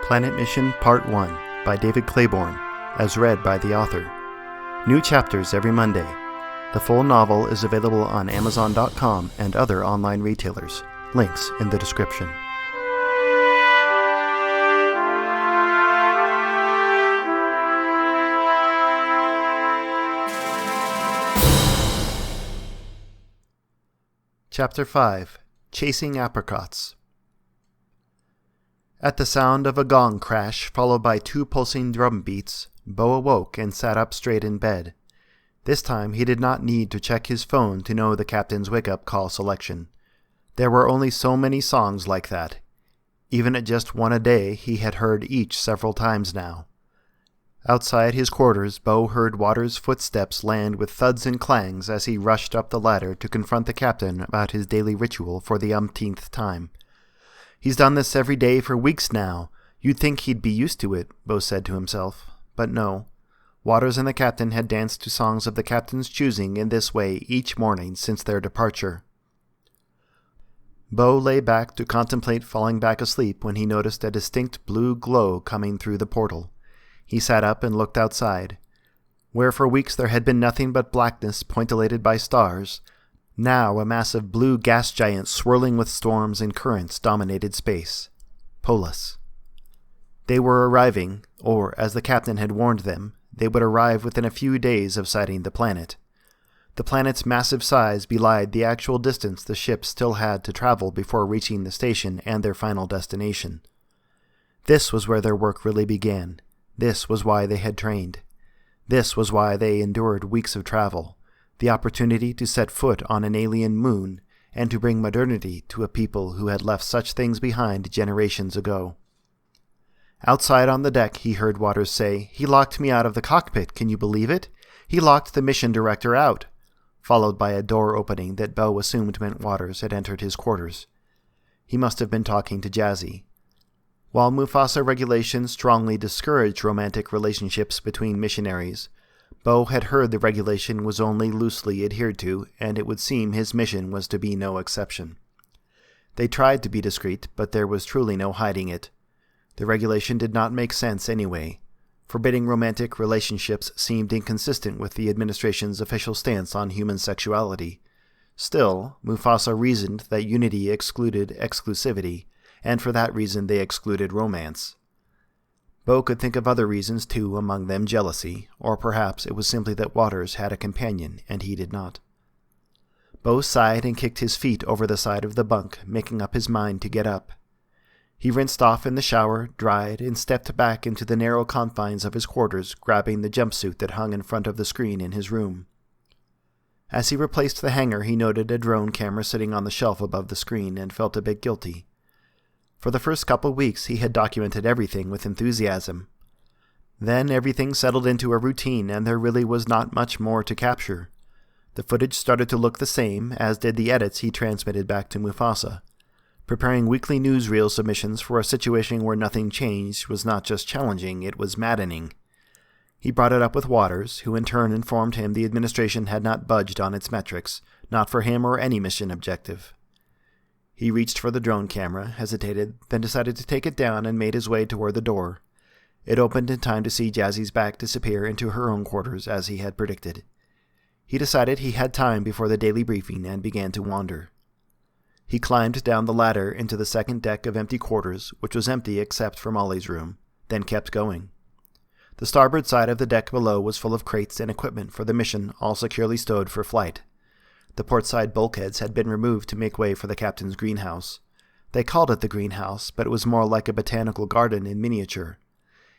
Planet Mission Part 1 by David Claiborne, as read by the author. New chapters every Monday. The full novel is available on Amazon.com and other online retailers. Links in the description. Chapter 5. Chasing Apricots. At the sound of a gong crash followed by 2 pulsing drum beats, Bo awoke and sat up straight in bed. This time he did not need to check his phone to know the captain's wake-up call selection. There were only so many songs like that. Even at just one a day, he had heard each several times now. Outside his quarters, Bo heard Waters' footsteps land with thuds and clangs as he rushed up the ladder to confront the captain about his daily ritual for the umpteenth time. "He's done this every day for weeks now. You'd think he'd be used to it," Bo said to himself. But no. Waters and the captain had danced to songs of the captain's choosing in this way each morning since their departure. Bo lay back to contemplate falling back asleep when he noticed a distinct blue glow coming through the portal. He sat up and looked outside. Where for weeks there had been nothing but blackness pointillated by stars, now a massive blue gas giant swirling with storms and currents dominated space. Polus. They were arriving, or, as the captain had warned them, they would arrive within a few days of sighting the planet. The planet's massive size belied the actual distance the ship still had to travel before reaching the station and their final destination. This was where their work really began. This was why they had trained. This was why they endured weeks of travel. The opportunity to set foot on an alien moon, and to bring modernity to a people who had left such things behind generations ago. Outside on the deck, he heard Waters say, "He locked me out of the cockpit, can you believe it? He locked the mission director out," followed by a door opening that Bo assumed meant Waters had entered his quarters. He must have been talking to Jazzy. While Mufasa regulations strongly discouraged romantic relationships between missionaries, Bo had heard the regulation was only loosely adhered to, and it would seem his mission was to be no exception. They tried to be discreet, but there was truly no hiding it. The regulation did not make sense anyway. Forbidding romantic relationships seemed inconsistent with the administration's official stance on human sexuality. Still, Mufasa reasoned that unity excluded exclusivity, and for that reason they excluded romance. Bo could think of other reasons too, among them jealousy, or perhaps it was simply that Waters had a companion and he did not. Bo sighed and kicked his feet over the side of the bunk, making up his mind to get up. He rinsed off in the shower, dried, and stepped back into the narrow confines of his quarters, grabbing the jumpsuit that hung in front of the screen in his room. As he replaced the hanger, he noted a drone camera sitting on the shelf above the screen and felt a bit guilty. For the first couple weeks, he had documented everything with enthusiasm. Then everything settled into a routine, and there really was not much more to capture. The footage started to look the same, as did the edits he transmitted back to Mufasa. Preparing weekly newsreel submissions for a situation where nothing changed was not just challenging, it was maddening. He brought it up with Waters, who in turn informed him the administration had not budged on its metrics, not for him or any mission objective. He reached for the drone camera, hesitated, then decided to take it down and made his way toward the door. It opened in time to see Jazzy's back disappear into her own quarters as he had predicted. He decided he had time before the daily briefing and began to wander. He climbed down the ladder into the second deck of empty quarters, which was empty except for Molly's room, then kept going. The starboard side of the deck below was full of crates and equipment for the mission, all securely stowed for flight. The portside bulkheads had been removed to make way for the captain's greenhouse. They called it the greenhouse, but it was more like a botanical garden in miniature.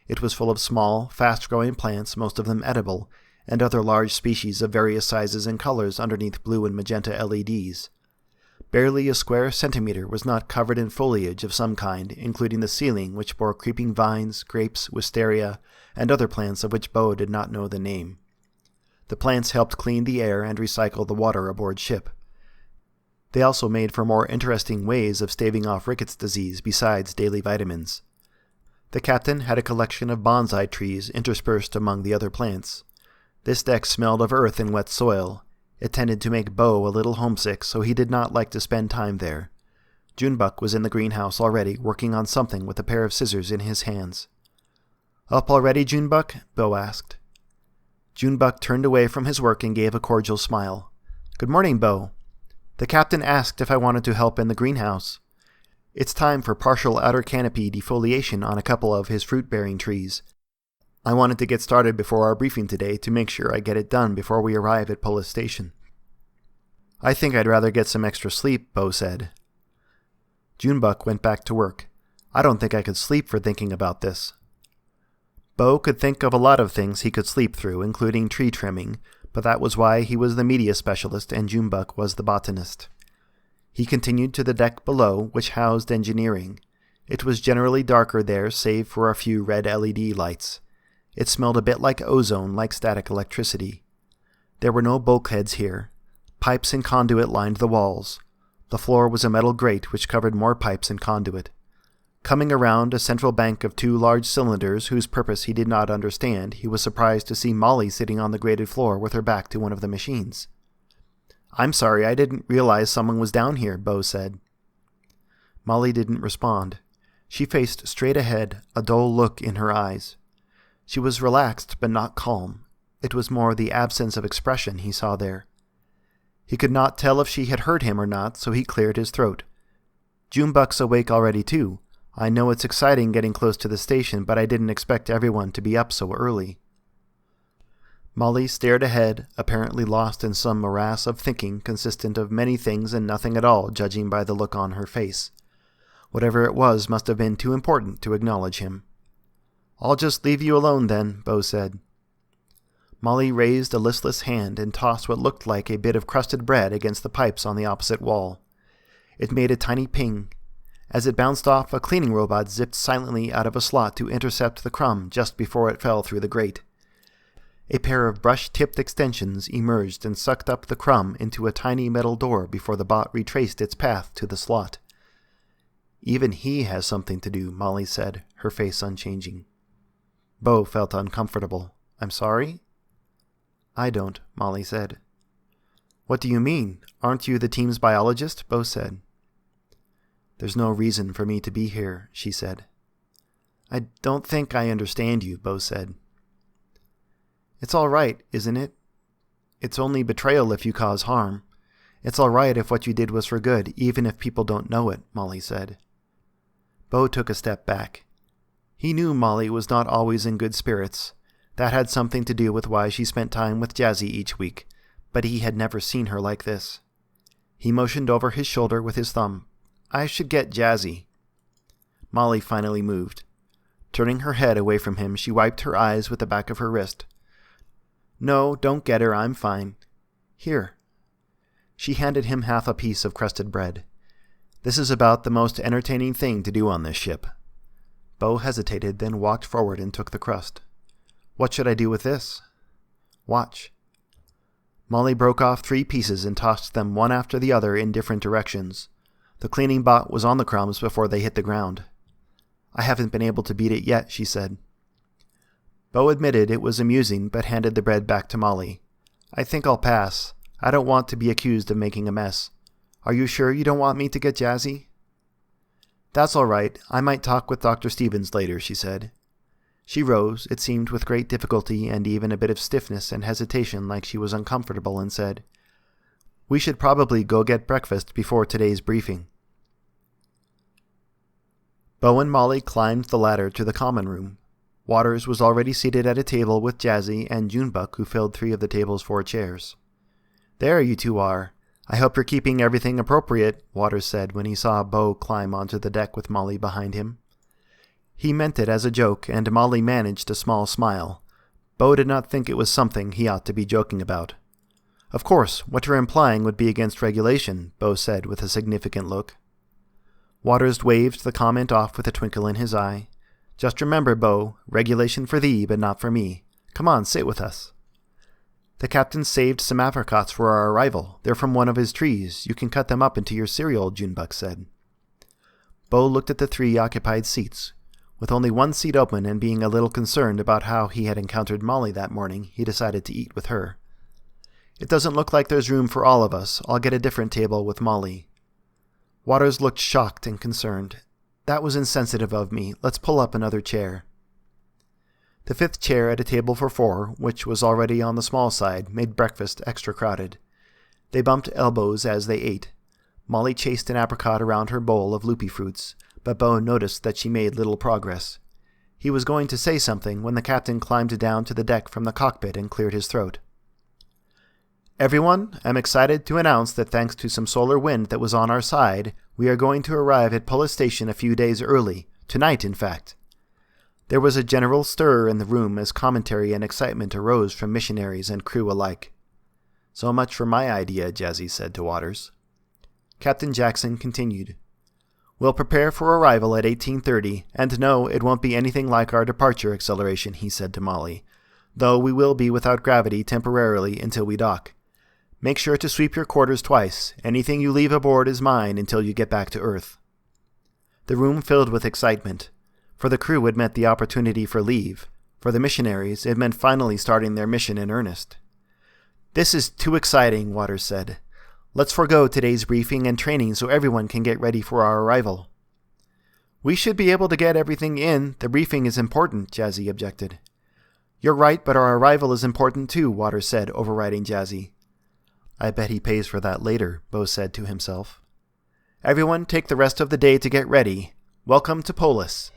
It was full of small, fast-growing plants, most of them edible, and other large species of various sizes and colors underneath blue and magenta LEDs. Barely a square centimeter was not covered in foliage of some kind, including the ceiling, which bore creeping vines, grapes, wisteria, and other plants of which Bo did not know the name. The plants helped clean the air and recycle the water aboard ship. They also made for more interesting ways of staving off rickets disease besides daily vitamins. The captain had a collection of bonsai trees interspersed among the other plants. This deck smelled of earth and wet soil. It tended to make Bo a little homesick, so he did not like to spend time there. Junebug was in the greenhouse already, working on something with a pair of scissors in his hands. "Up already, Junebug?" Bo asked. Junebug turned away from his work and gave a cordial smile. "Good morning, Bo. The captain asked if I wanted to help in the greenhouse. It's time for partial outer canopy defoliation on a couple of his fruit-bearing trees. I wanted to get started before our briefing today to make sure I get it done before we arrive at Polus Station." "I think I'd rather get some extra sleep," Bo said. Junebug went back to work. "I don't think I could sleep for thinking about this." Bo could think of a lot of things he could sleep through, including tree trimming, but that was why he was the media specialist and Junebug was the botanist. He continued to the deck below, which housed engineering. It was generally darker there, save for a few red LED lights. It smelled a bit like ozone, like static electricity. There were no bulkheads here. Pipes and conduit lined the walls. The floor was a metal grate which covered more pipes and conduit. Coming around a central bank of two large cylinders whose purpose he did not understand, he was surprised to see Molly sitting on the grated floor with her back to one of the machines. "I'm sorry, I didn't realize someone was down here," Bo said. Molly didn't respond. She faced straight ahead, a dull look in her eyes. She was relaxed but not calm. It was more the absence of expression he saw there. He could not tell if she had heard him or not, so he cleared his throat. "Junebug's awake already too. I know it's exciting getting close to the station, but I didn't expect everyone to be up so early." Molly stared ahead, apparently lost in some morass of thinking consistent of many things and nothing at all, judging by the look on her face. Whatever it was must have been too important to acknowledge him. "I'll just leave you alone then," Bo said. Molly raised a listless hand and tossed what looked like a bit of crusted bread against the pipes on the opposite wall. It made a tiny ping. As it bounced off, a cleaning robot zipped silently out of a slot to intercept the crumb just before it fell through the grate. A pair of brush-tipped extensions emerged and sucked up the crumb into a tiny metal door before the bot retraced its path to the slot. "Even he has something to do," Molly said, her face unchanging. Bo felt uncomfortable. "I'm sorry?" "I don't," Molly said. "What do you mean? Aren't you the team's biologist?" Bo said. "There's no reason for me to be here," she said. "I don't think I understand you," Bo said. "It's all right, isn't it? It's only betrayal if you cause harm. It's all right if what you did was for good, even if people don't know it," Molly said. Bo took a step back. He knew Molly was not always in good spirits. That had something to do with why she spent time with Jazzy each week, but he had never seen her like this. He motioned over his shoulder with his thumb. "I should get Jazzy." Molly finally moved. Turning her head away from him, she wiped her eyes with the back of her wrist. "No, don't get her, I'm fine. Here." She handed him half a piece of crusted bread. "This is about the most entertaining thing to do on this ship." Bo hesitated, then walked forward and took the crust. "What should I do with this?" "Watch." Molly broke off 3 pieces and tossed them one after the other in different directions. The cleaning bot was on the crumbs before they hit the ground. "I haven't been able to beat it yet," she said. Bo admitted it was amusing, but handed the bread back to Molly. "I think I'll pass. I don't want to be accused of making a mess. Are you sure you don't want me to get Jazzy?" "That's all right. I might talk with Dr. Stevens later," she said. She rose, it seemed with great difficulty and even a bit of stiffness and hesitation like she was uncomfortable, and said, "We should probably go get breakfast before today's briefing." Bo and Molly climbed the ladder to the common room. Waters was already seated at a table with Jazzy and Junebug, who filled 3 of the table's 4 chairs. "There you 2 are. I hope you're keeping everything appropriate," Waters said when he saw Bo climb onto the deck with Molly behind him. He meant it as a joke, and Molly managed a small smile. Bo did not think it was something he ought to be joking about. "Of course, what you're implying would be against regulation," Bo said with a significant look. Waters waved the comment off with a twinkle in his eye. "Just remember, Bo, regulation for thee, but not for me. Come on, sit with us." "The captain saved some apricots for our arrival. They're from one of his trees. You can cut them up into your cereal," Junebug said. Bo looked at the 3 occupied seats. With only one seat open and being a little concerned about how he had encountered Molly that morning, he decided to eat with her. "It doesn't look like there's room for all of us. I'll get a different table with Molly." Waters looked shocked and concerned. That was insensitive of me. Let's pull up another chair. The fifth chair at a table for 4, which was already on the small side, made breakfast extra crowded. They bumped elbows as they ate. Molly chased an apricot around her bowl of loopy fruits, but Bo noticed that she made little progress. He was going to say something when the captain climbed down to the deck from the cockpit and cleared his throat. Everyone, I'm excited to announce that thanks to some solar wind that was on our side, we are going to arrive at Polus Station a few days early, tonight in fact. There was a general stir in the room as commentary and excitement arose from missionaries and crew alike. So much for my idea, Jazzy said to Waters. Captain Jackson continued. We'll prepare for arrival at 1830, and no, it won't be anything like our departure acceleration, he said to Molly, though we will be without gravity temporarily until we dock. Make sure to sweep your quarters twice. Anything you leave aboard is mine until you get back to Earth. The room filled with excitement. For the crew, it meant the opportunity for leave. For the missionaries, it meant finally starting their mission in earnest. This is too exciting, Waters said. Let's forego today's briefing and training so everyone can get ready for our arrival. We should be able to get everything in. The briefing is important, Jazzy objected. You're right, but our arrival is important too, Waters said, overriding Jazzy. I bet he pays for that later, Bo said to himself. Everyone take the rest of the day to get ready. Welcome to Polus.